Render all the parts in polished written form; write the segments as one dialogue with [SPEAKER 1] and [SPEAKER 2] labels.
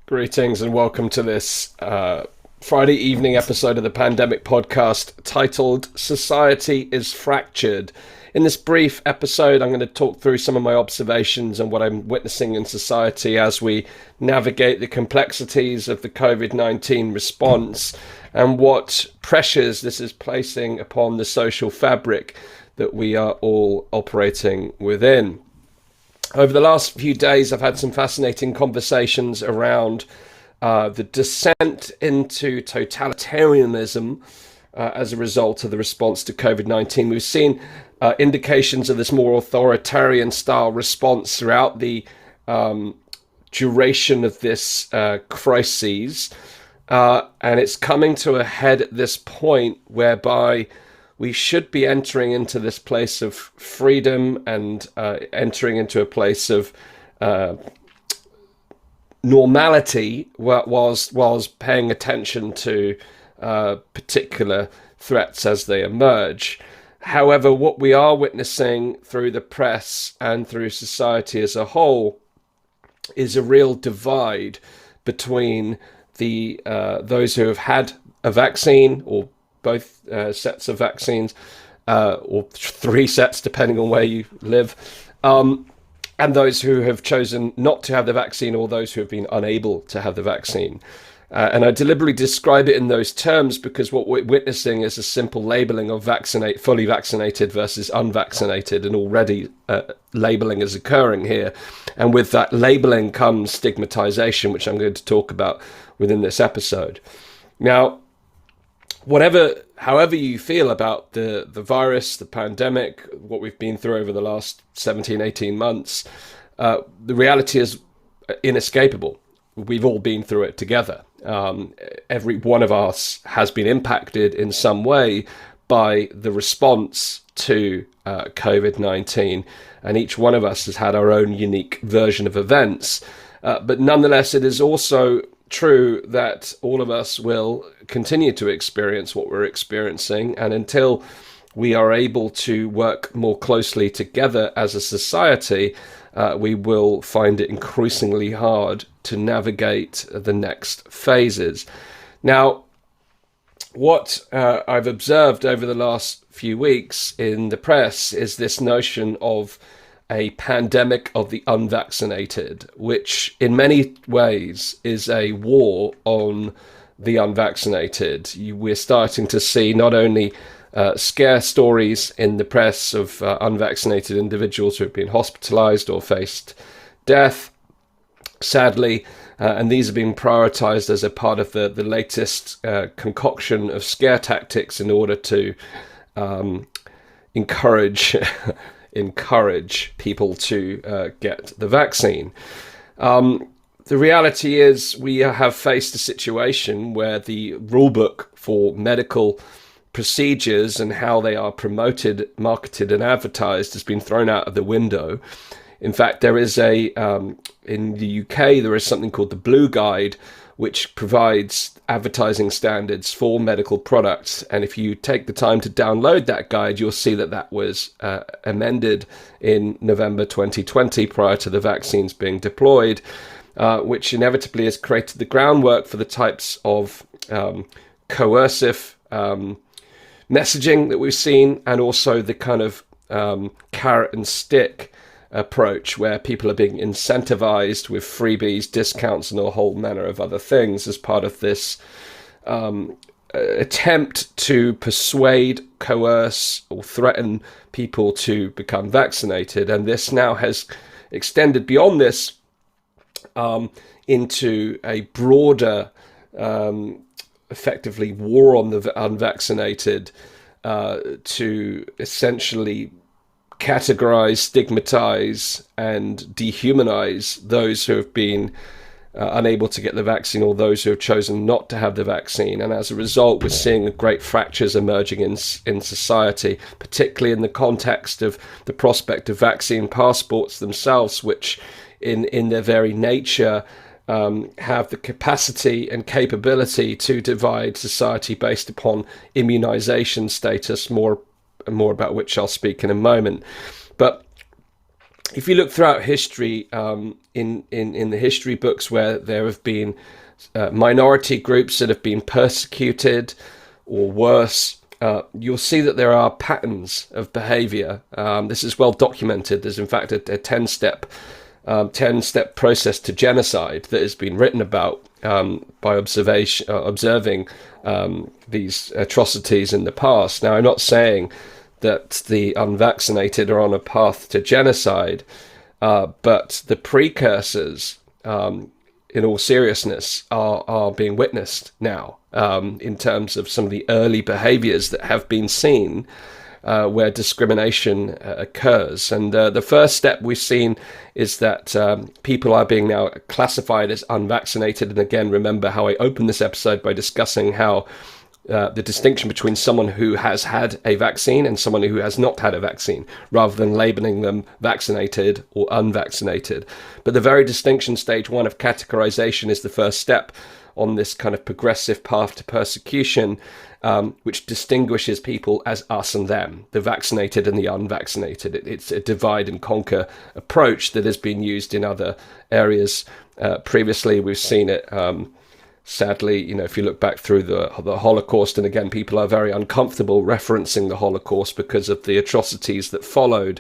[SPEAKER 1] Greetings and welcome to this Friday evening episode of the Pandemic Podcast titled Society is Fractured. In this brief episode, I'm going to talk through some of my observations and what I'm witnessing in society as we navigate the complexities of the COVID-19 response and what pressures this is placing upon the social fabric that we are all operating within. Over the last few days, I've had some fascinating conversations around the descent into totalitarianism as a result of the response to COVID-19. We've seen indications of this more authoritarian style response throughout the duration of this crisis. And it's coming to a head at this point whereby we should be entering into this place of freedom and entering into a place of normality whilst paying attention to particular threats as they emerge. However, what we are witnessing through the press and through society as a whole is a real divide between the those who have had a vaccine or both sets of vaccines, or three sets depending on where you live, and those who have chosen not to have the vaccine or those who have been unable to have the vaccine. And I deliberately describe it in those terms because what we're witnessing is a simple labeling of fully vaccinated versus unvaccinated, and already labeling is occurring here. And with that labeling comes stigmatization, which I'm going to talk about within this episode. Now, however you feel about the virus, the pandemic, what we've been through over the last 17, 18 months, the reality is inescapable. We've all been through it together. Every one of us has been impacted in some way by the response to COVID-19, and each one of us has had our own unique version of events. But nonetheless, it is also true that all of us will continue to experience what we're experiencing, and until we are able to work more closely together as a society, we will find it increasingly hard to navigate the next phases. Now, what I've observed over the last few weeks in the press is this notion of a pandemic of the unvaccinated, which in many ways is a war on the unvaccinated. We're starting to see not only scare stories in the press of unvaccinated individuals who have been hospitalized or faced death, sadly, and these are being prioritized as a part of the latest concoction of scare tactics in order to encourage people to get the vaccine. The reality is we have faced a situation where the rulebook for medical procedures and how they are promoted, marketed and advertised has been thrown out of the window. In fact, there is in the UK, there is something called the Blue Guide, which provides advertising standards for medical products. And if you take the time to download that guide, you'll see that that was amended in November 2020 prior to the vaccines being deployed, which inevitably has created the groundwork for the types of coercive messaging that we've seen, and also the kind of carrot and stick approach where people are being incentivized with freebies, discounts, and a whole manner of other things as part of this attempt to persuade, coerce, or threaten people to become vaccinated. And this now has extended beyond this into a broader, effectively, war on the unvaccinated to essentially categorize, stigmatize, and dehumanize those who have been unable to get the vaccine or those who have chosen not to have the vaccine. And as a result, we're seeing great fractures emerging in society, particularly in the context of the prospect of vaccine passports themselves, which in their very nature have the capacity and capability to divide society based upon immunization status, more about which I'll speak in a moment. But if you look throughout history, in the history books where there have been minority groups that have been persecuted or worse, you'll see that there are patterns of behavior. This is well documented. There's in fact a 10-step process to genocide that has been written about by observing these atrocities in the past. Now, I'm not saying that the unvaccinated are on a path to genocide, but the precursors, in all seriousness, are being witnessed now, in terms of some of the early behaviors that have been seen where discrimination occurs. And the first step we've seen is that people are being now classified as unvaccinated. And again, remember how I opened this episode by discussing how the distinction between someone who has had a vaccine and someone who has not had a vaccine, rather than labeling them vaccinated or unvaccinated. But the very distinction, stage one of categorization, is the first step on this kind of progressive path to persecution, which distinguishes people as us and them, the vaccinated and the unvaccinated. It's a divide and conquer approach that has been used in other areas previously. We've seen it sadly, if you look back through the Holocaust, and again, people are very uncomfortable referencing the Holocaust because of the atrocities that followed.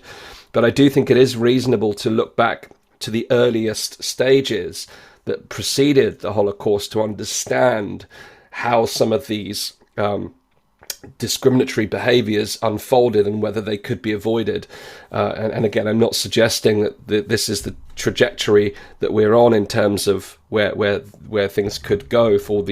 [SPEAKER 1] But I do think it is reasonable to look back to the earliest stages that preceded the Holocaust to understand how some of these discriminatory behaviors unfolded and whether they could be avoided. And again, I'm not suggesting that this is the trajectory that we're on in terms of where things could go for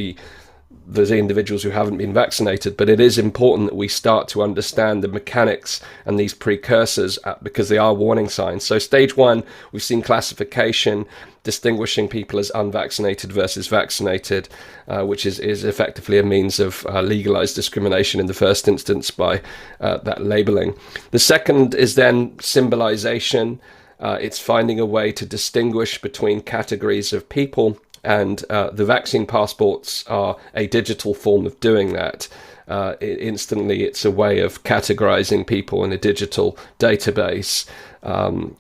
[SPEAKER 1] those individuals who haven't been vaccinated, but it is important that we start to understand the mechanics and these precursors, because they are warning signs. So stage one, we've seen classification, distinguishing people as unvaccinated versus vaccinated, which is effectively a means of legalized discrimination in the first instance by that labeling. The second is then symbolization. It's finding a way to distinguish between categories of people, and the vaccine passports are a digital form of doing that. Instantly, it's a way of categorizing people in a digital database,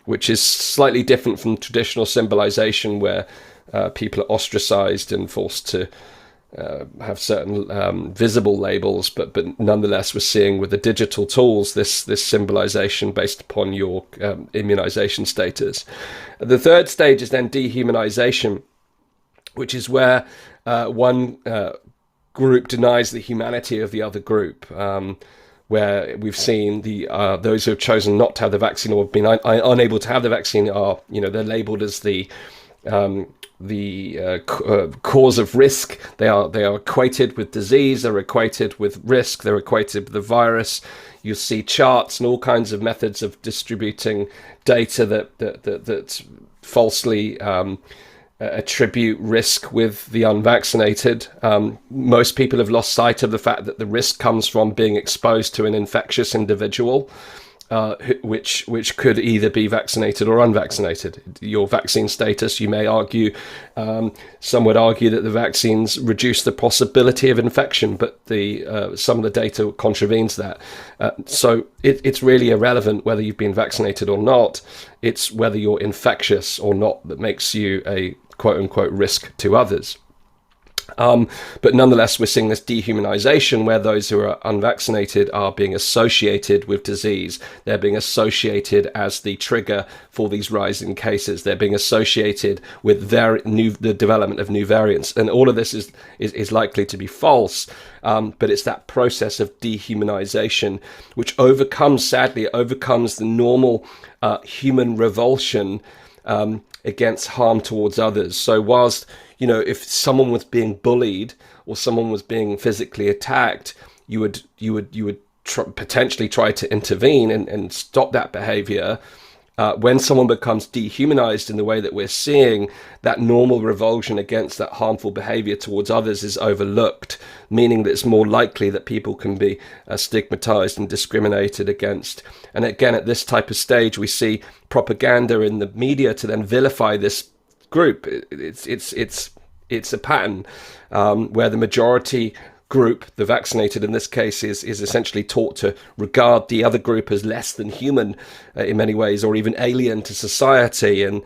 [SPEAKER 1] which is slightly different from traditional symbolization, where people are ostracized and forced to have certain visible labels, but nonetheless, we're seeing with the digital tools this symbolization based upon your immunization status. The third stage is then dehumanization, which is where one group denies the humanity of the other group, where we've seen those who have chosen not to have the vaccine or have been unable to have the vaccine are, they're labeled as the cause of risk. They are equated with disease, they're equated with risk, they're equated with the virus. You see charts and all kinds of methods of distributing data that falsely attribute risk with the unvaccinated. Most people have lost sight of the fact that the risk comes from being exposed to an infectious individual, which could either be vaccinated or unvaccinated. Your vaccine status, you may argue, some would argue that the vaccines reduce the possibility of infection, but some of the data contravenes that. So it's really irrelevant whether you've been vaccinated or not. It's whether you're infectious or not that makes you a quote-unquote risk to others. But nonetheless, we're seeing this dehumanization where those who are unvaccinated are being associated with disease. They're being associated as the trigger for these rising cases. They're being associated with the development of new variants. And all of this is likely to be false. But it's that process of dehumanization which sadly overcomes the normal human revulsion against harm towards others. So whilst, if someone was being bullied or someone was being physically attacked, you would potentially try to intervene and stop that behavior. When someone becomes dehumanized in the way that we're seeing, that normal revulsion against that harmful behavior towards others is overlooked, meaning that it's more likely that people can be stigmatized and discriminated against. And again, at this type of stage, we see propaganda in the media to then vilify this group. It's a pattern where the majority group, the vaccinated in this case, is essentially taught to regard the other group as less than human in many ways, or even alien to society, and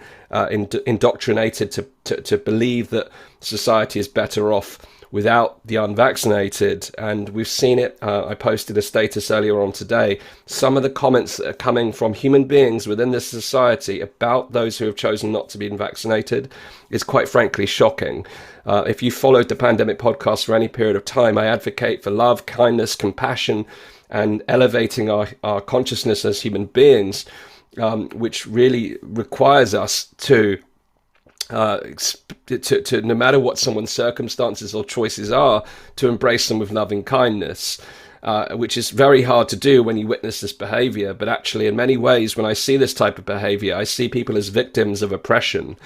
[SPEAKER 1] indoctrinated to believe that society is better off without the unvaccinated. And we've seen it. I posted a status earlier on today. Some of the comments that are coming from human beings within this society about those who have chosen not to be vaccinated is quite frankly shocking. If you followed the Pandemic podcast for any period of time, I advocate for love, kindness, compassion, and elevating our consciousness as human beings, which really requires us to no matter what someone's circumstances or choices are, to embrace them with loving kindness, which is very hard to do when you witness this behavior. But actually, in many ways, when I see this type of behavior, I see people as victims of oppression.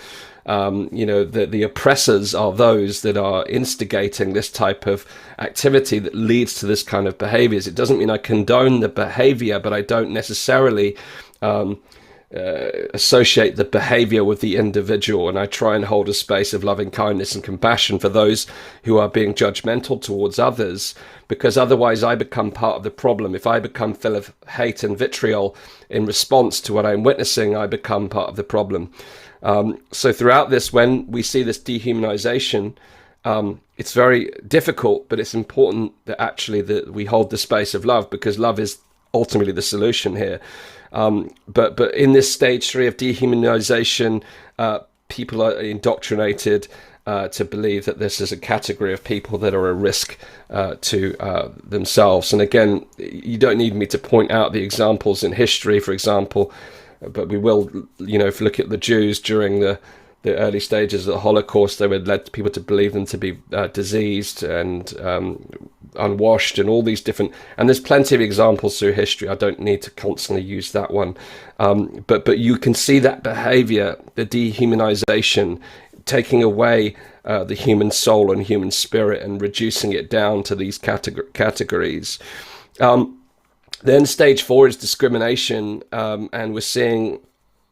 [SPEAKER 1] The oppressors are those that are instigating this type of activity that leads to this kind of behaviors. It doesn't mean I condone the behavior, but I don't necessarily associate the behavior with the individual, and I try and hold a space of loving kindness and compassion for those who are being judgmental towards others, because otherwise I become part of the problem. If I become full of hate and vitriol in response to what I'm witnessing, I become part of the problem. So throughout this, when we see this dehumanization, it's very difficult, but it's important that actually that we hold the space of love, because love is ultimately the solution here. But in this stage 3 of dehumanization, people are indoctrinated to believe that this is a category of people that are a risk to themselves. And again, you don't need me to point out the examples in history, for example, but we will, if you look at the Jews during the early stages of the Holocaust, they were led people to believe them to be diseased and unwashed, and all these different, and there's plenty of examples through history. I don't need to constantly use that one, but you can see that behavior, the dehumanization, taking away the human soul and human spirit and reducing it down to these categories. Then stage 4 is discrimination, and we're seeing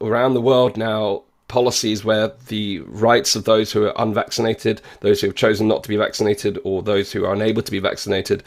[SPEAKER 1] around the world now policies where the rights of those who are unvaccinated, those who have chosen not to be vaccinated, or those who are unable to be vaccinated,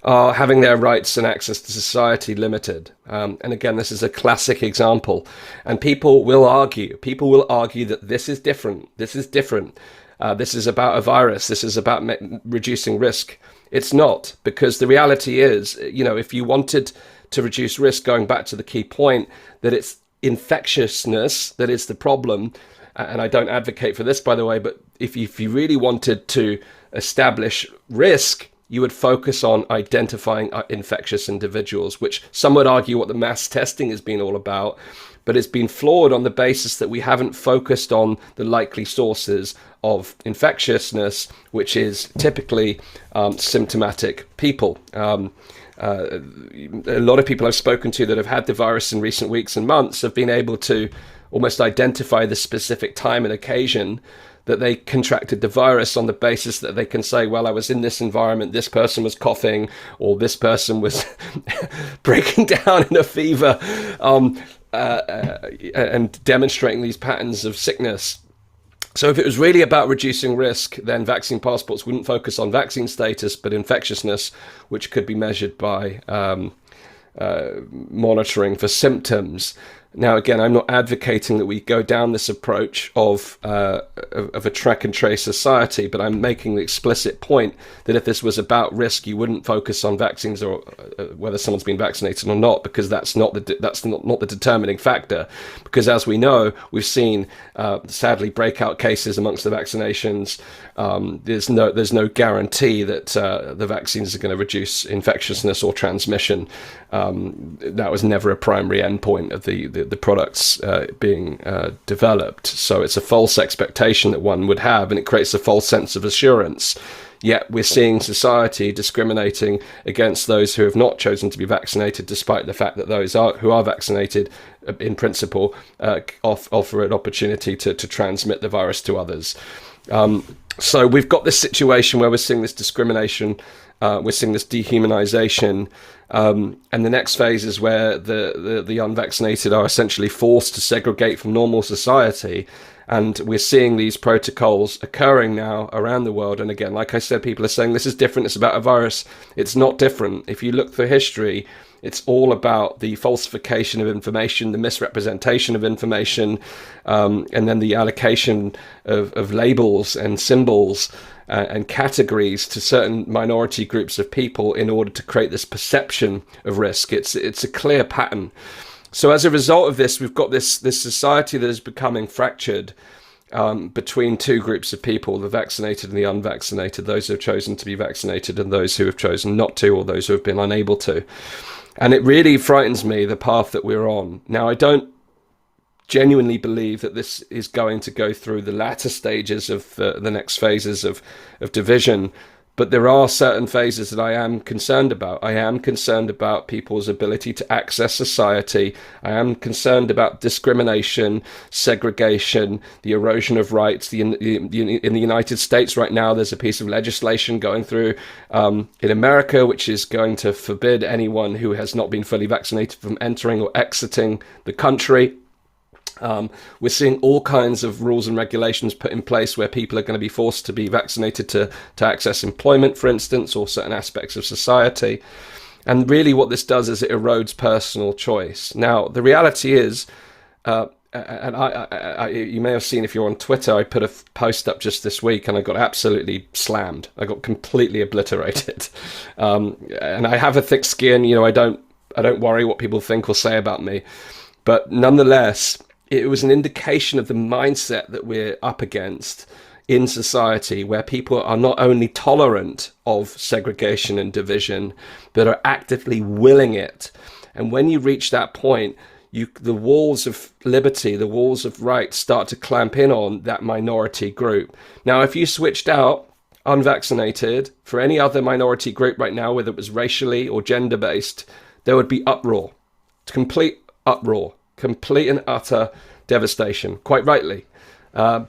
[SPEAKER 1] are having their rights and access to society limited. And again, this is a classic example. And people will argue that this is different. This is about a virus. This is about reducing risk. It's not, because the reality is, if you wanted to reduce risk, going back to the key point, that it's infectiousness that is the problem, and I don't advocate for this, by the way, but if you really wanted to establish risk, you would focus on identifying infectious individuals, which some would argue what the mass testing has been all about, but it's been flawed on the basis that we haven't focused on the likely sources of infectiousness, which is typically symptomatic people. A lot of people I've spoken to that have had the virus in recent weeks and months have been able to almost identify the specific time and occasion that they contracted the virus, on the basis that they can say, well, I was in this environment, this person was coughing, or this person was breaking down in a fever, and demonstrating these patterns of sickness. So if it was really about reducing risk, then vaccine passports wouldn't focus on vaccine status, but infectiousness, which could be measured by monitoring for symptoms. Now, again, I'm not advocating that we go down this approach of a track and trace society, but I'm making the explicit point that if this was about risk, you wouldn't focus on vaccines or whether someone's been vaccinated or not, because that's not the determining factor. Because as we know, we've seen sadly breakout cases amongst the vaccinations. There's no guarantee that the vaccines are going to reduce infectiousness or transmission. That was never a primary endpoint of the products being developed. So it's a false expectation that one would have, and it creates a false sense of assurance. Yet we're seeing society discriminating against those who have not chosen to be vaccinated, despite the fact that those who are vaccinated, in principle, offer an opportunity to transmit the virus to others. So we've got this situation where we're seeing this discrimination, we're seeing this dehumanization, and the next phase is where the unvaccinated are essentially forced to segregate from normal society. And we're seeing these protocols occurring now around the world. And again, like I said, people are saying this is different. It's about a virus. It's not different. If you look through history, it's all about the falsification of information, the misrepresentation of information, and then the allocation of labels and symbols and categories to certain minority groups of people in order to create this perception of risk. It's a clear pattern. So as a result of this, we've got this society that is becoming fractured between two groups of people, the vaccinated and the unvaccinated, those who have chosen to be vaccinated and those who have chosen not to, or those who have been unable to. And it really frightens me, the path that we're on. Now, I don't genuinely believe that this is going to go through the latter stages of the next phases of division. But there are certain phases that I am concerned about. I am concerned about people's ability to access society. I am concerned about discrimination, segregation, the erosion of rights. In the United States right now, there's a piece of legislation going through in America, which is going to forbid anyone who has not been fully vaccinated from entering or exiting the country. We're seeing all kinds of rules and regulations put in place where people are going to be forced to be vaccinated to access employment, for instance, or certain aspects of society. And really what this does is it erodes personal choice. Now, the reality is, and you may have seen if you're on Twitter, I put a post up just this week and I got absolutely slammed. I got completely obliterated. And I have a thick skin, I don't worry what people think or say about me. But nonetheless, it was an indication of the mindset that we're up against in society, where people are not only tolerant of segregation and division, but are actively willing it. And when you reach that point, the walls of liberty, the walls of rights start to clamp in on that minority group. Now, if you switched out unvaccinated for any other minority group right now, whether it was racially or gender-based, there would be uproar, complete uproar. Complete and utter devastation, quite rightly. But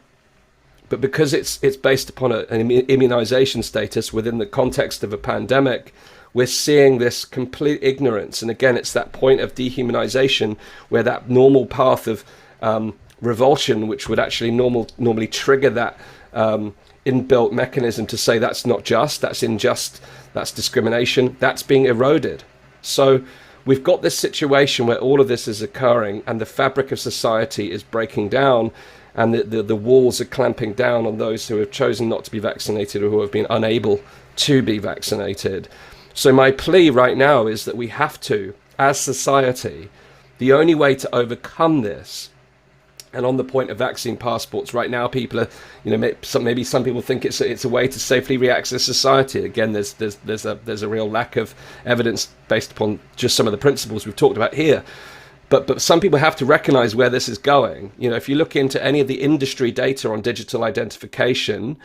[SPEAKER 1] because it's based upon an immunization status within the context of a pandemic, we're seeing this complete ignorance. And again, it's that point of dehumanization where that normal path of revulsion, which would actually normally trigger that inbuilt mechanism to say that's not just, that's unjust, that's discrimination, that's being eroded. So we've got this situation where all of this is occurring and the fabric of society is breaking down, and the walls are clamping down on those who have chosen not to be vaccinated or who have been unable to be vaccinated. So my plea right now is that we have to, as society, the only way to overcome this. And on the point of vaccine passports, right now people are, maybe some people think it's a way to safely reaccess society. Again, there's a real lack of evidence based upon just some of the principles we've talked about here. But some people have to recognize where this is going. If you look into any of the industry data on digital identification,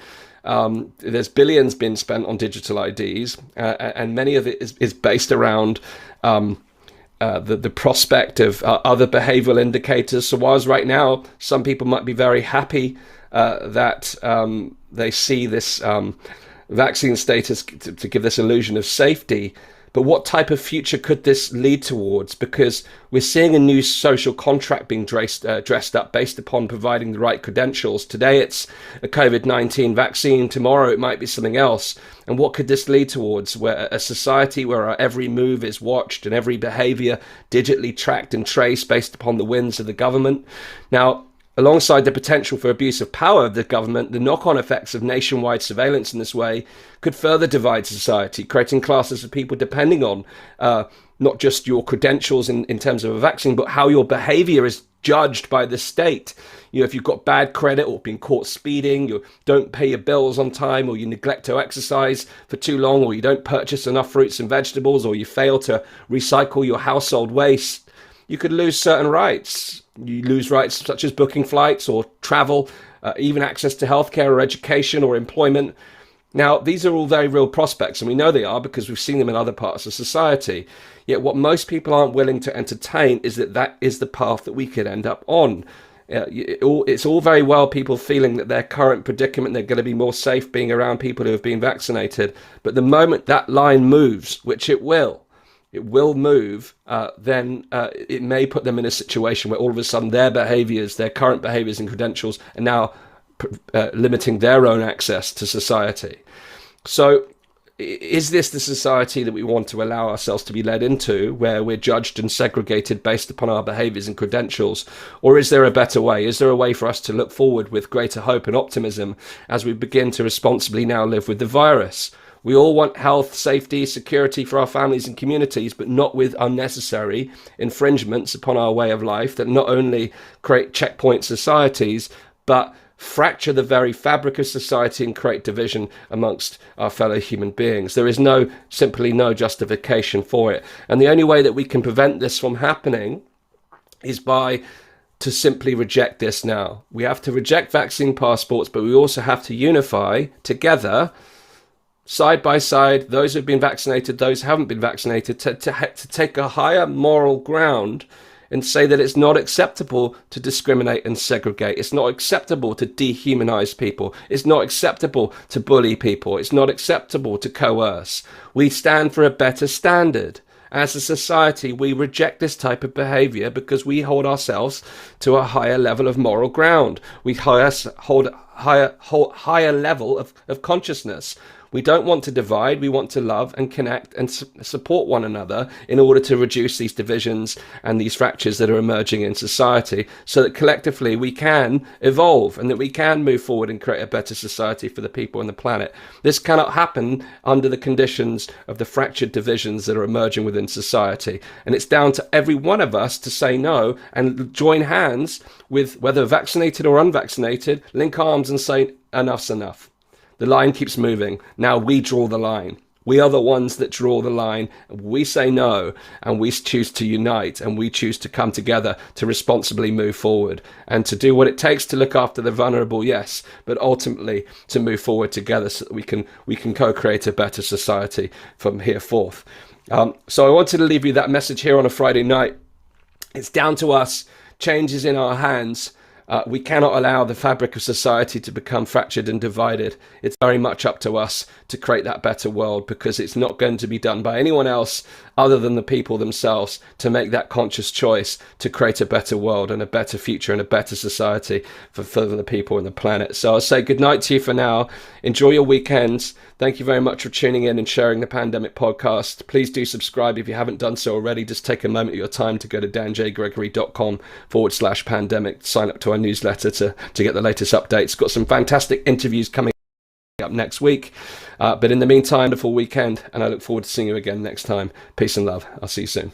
[SPEAKER 1] there's billions been spent on digital IDs, and many of it is based around the prospect of other behavioral indicators. So whilst right now some people might be very happy that they see this vaccine status to give this illusion of safety, but what type of future could this lead towards? Because we're seeing a new social contract being dressed up based upon providing the right credentials. Today it's a COVID-19 vaccine, tomorrow it might be something else. And what could this lead towards? Where a society where our every move is watched and every behavior digitally tracked and traced based upon the whims of the government. Now, alongside the potential for abuse of power of the government, the knock-on effects of nationwide surveillance in this way could further divide society, creating classes of people depending on not just your credentials in terms of a vaccine, but how your behavior is judged by the state. If you've got bad credit or been caught speeding, you don't pay your bills on time, or you neglect to exercise for too long, or you don't purchase enough fruits and vegetables, or you fail to recycle your household waste, you could lose certain rights. You lose rights such as booking flights or travel, even access to healthcare or education or employment. Now, these are all very real prospects, and we know they are because we've seen them in other parts of society. Yet what most people aren't willing to entertain is that is the path that we could end up on. It's all very well people feeling that their current predicament, they're going to be more safe being around people who have been vaccinated. But the moment that line moves, which it will, it will move, then it may put them in a situation where all of a sudden their behaviors, their current behaviors and credentials are now limiting their own access to society. So is this the society that we want to allow ourselves to be led into, where we're judged and segregated based upon our behaviors and credentials? Or is there a better way? Is there a way for us to look forward with greater hope and optimism as we begin to responsibly now live with the virus? We all want health, safety, security for our families and communities, but not with unnecessary infringements upon our way of life that not only create checkpoint societies, but fracture the very fabric of society and create division amongst our fellow human beings. There is simply no justification for it. And the only way that we can prevent this from happening is to simply reject this now. We have to reject vaccine passports, but we also have to unify together, side by side, those who've been vaccinated, those who haven't been vaccinated, to take a higher moral ground and say that it's not acceptable to discriminate and segregate. It's not acceptable to dehumanize people. It's not acceptable to bully people. It's not acceptable to coerce. We stand for a better standard. As a society, we reject this type of behavior because we hold ourselves to a higher level of moral ground. We hold higher level of consciousness. We don't want to divide. We want to love and connect and support one another in order to reduce these divisions and these fractures that are emerging in society, so that collectively we can evolve and that we can move forward and create a better society for the people on the planet. This cannot happen under the conditions of the fractured divisions that are emerging within society. And it's down to every one of us to say no and join hands with, whether vaccinated or unvaccinated, link arms and say enough's enough. The line keeps moving. Now we draw the line. We are the ones that draw the line. We say no, and we choose to unite, and we choose to come together to responsibly move forward and to do what it takes to look after the vulnerable, yes, but ultimately to move forward together so that we can co-create a better society from here forth. So I wanted to leave you that message here on a Friday night. It's down to us. Change is in our hands. We cannot allow the fabric of society to become fractured and divided. It's very much up to us to create that better world, because it's not going to be done by anyone else other than the people themselves to make that conscious choice to create a better world and a better future and a better society for the people on the planet. So I'll say good night to you for now. Enjoy your weekends. Thank you very much for tuning in and sharing the Pandemic Podcast. Please do subscribe if you haven't done so already. Just take a moment of your time to go to danjgregory.com/pandemic. Sign up to our newsletter to get the latest updates. Got some fantastic interviews coming up next week. But in the meantime, wonderful weekend, and I look forward to seeing you again next time. Peace and love. I'll see you soon.